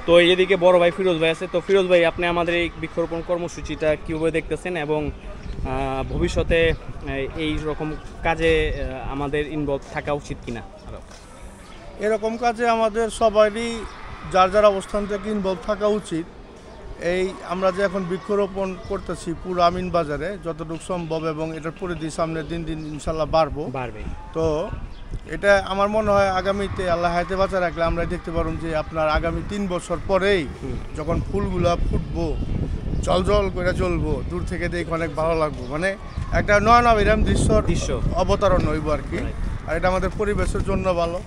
তো এদিকে বড় ভাই ফিরোজ ভাই আছে। তো ফিরোজ ভাই, আপনি আমাদের এই বৃক্ষরোপণ কর্মসূচিটা কীভাবে দেখতেছেন এবং ভবিষ্যতে এই রকম কাজে আমাদের ইনভলভ থাকা উচিত কিনা? এরকম কাজে আমাদের সবারই যার যার অবস্থান থেকে ইনভলভ থাকা উচিত। এই আমরা যে এখন বৃক্ষরোপণ করতেছি পুরো আমিন বাজারে যতটুকু সম্ভব, এবং এটার পরিধি সামনে দিন দিন ইনশাল্লাহ বাড়বে। তো এটা আমার মনে হয় আগামীতে আল্লাহ হায়াতে বাঁচা রাখলে আমরা দেখতে পারব যে আপনার আগামী 3 বছর পরেই যখন ফুলগুলা ফুটবো, জল করে জ্বলবো, দূর থেকে দেখে অনেক ভালো লাগবে, মানে একটা নয়নাভিরাম দৃশ্য অবতারণ হইব আর কি। আর এটা আমাদের পরিবেশের জন্য ভালো,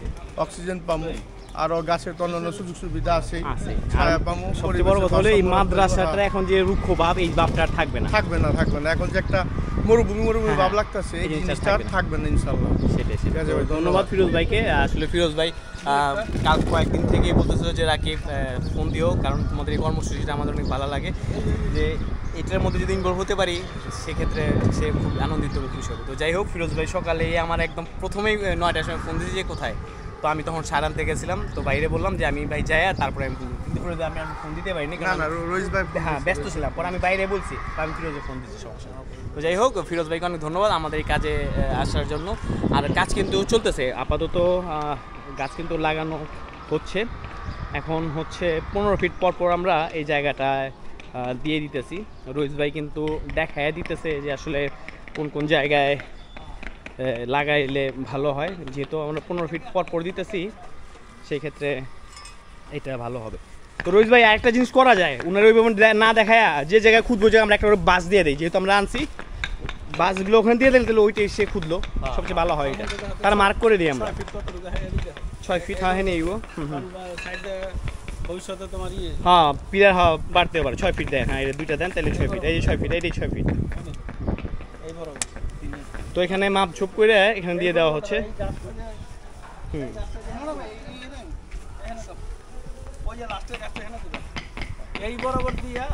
অক্সিজেন পাবো, আরো গাছের তো অন্যান্য সুযোগ সুবিধা আছে, ছায়া পাবো। সবচেয়ে বড় কথা হলো এই মাদ্রাসাটা এখন যে রুক্ষ ভাব, এই ভাবটা থাকবে না। এখন যে একটা মরুভূমি ভাব লাগতেছে, এই জিনিসটা থাকবে না ইনশাআল্লাহ। সেটাই। ধন্যবাদ ফিরোজ ভাইকে। আসলে ফিরোজ ভাই কাল কয়েকদিন থেকেই বলতেছিল যে রাকিব ফোন দিও, কারণ তোমাদের এই কর্মসূচিটা আমাদের অনেক ভালো লাগে, যে এটার মধ্যে যদি ইনভলভ হতে পারি সেক্ষেত্রে সে খুব আনন্দিত এবং খুশি হবে। তো যাই হোক, ফিরোজ ভাই সকালে আমার একদম প্রথমেই 9টার সময় ফোন দিয়েছি যে কোথায়। তো আমি তখন সার আনতে গেছিলাম, তো বাইরে বললাম যে আমি ভাই যাই, আর তারপরে আমি কিন্তু ফিরোজ আমি ফোন দিতে পারিনি, ব্যস্ত ছিলাম। পরে আমি বাইরে বলছি, আমি ফিরোজে ফোন দিচ্ছি, সমস্যা। তো যাই হোক, ফিরোজ ভাইকে অনেক ধন্যবাদ আমাদের এই কাজে আসার জন্য। আর কাজ কিন্তু চলতেছে আপাতত, গাছ কিন্তু লাগানো হচ্ছে। এখন হচ্ছে 15 ফিট পর আমরা এই জায়গাটায় দিয়ে দিতেছি। রোহিত ভাই কিন্তু দেখায় দিতেছে যে আসলে কোন জায়গায় লাগাইলে ভালো হয়। যেহেতু আমরা 15 ফিট পর দিতেছি, সেই ক্ষেত্রে এটা ভালো হবে। তো রোহিত ভাই, আরেকটা জিনিস করা যায়, ওনার ওইভাবে না দেখায় যে জায়গায় খুঁজবো, যে আমরা একটা বাস দিয়ে দিই, যেহেতু আমরা আনছি বাসগুলো ওখানে দিয়ে দিলে তাহলে ওইটাই সে খুঁজলো, সবচেয়ে ভালো হয়। এটা তারা মার্ক করে দিই আমরা 6 ফিট। হ্যাঁ নেই ভবিষ্যতে তোমার হ্যাঁ পিলার বাড়তে পারে 6 ফিট দেয়। হ্যাঁ, এটা দুইটা দেন তাহলে 6 ফিট। এই যে 6 ফিট, এইটাই 6 ফিট। তো এখানে মাপ ঝোপ করে এখানে দিয়ে দেওয়া হচ্ছে। এই বরাবর দিয়া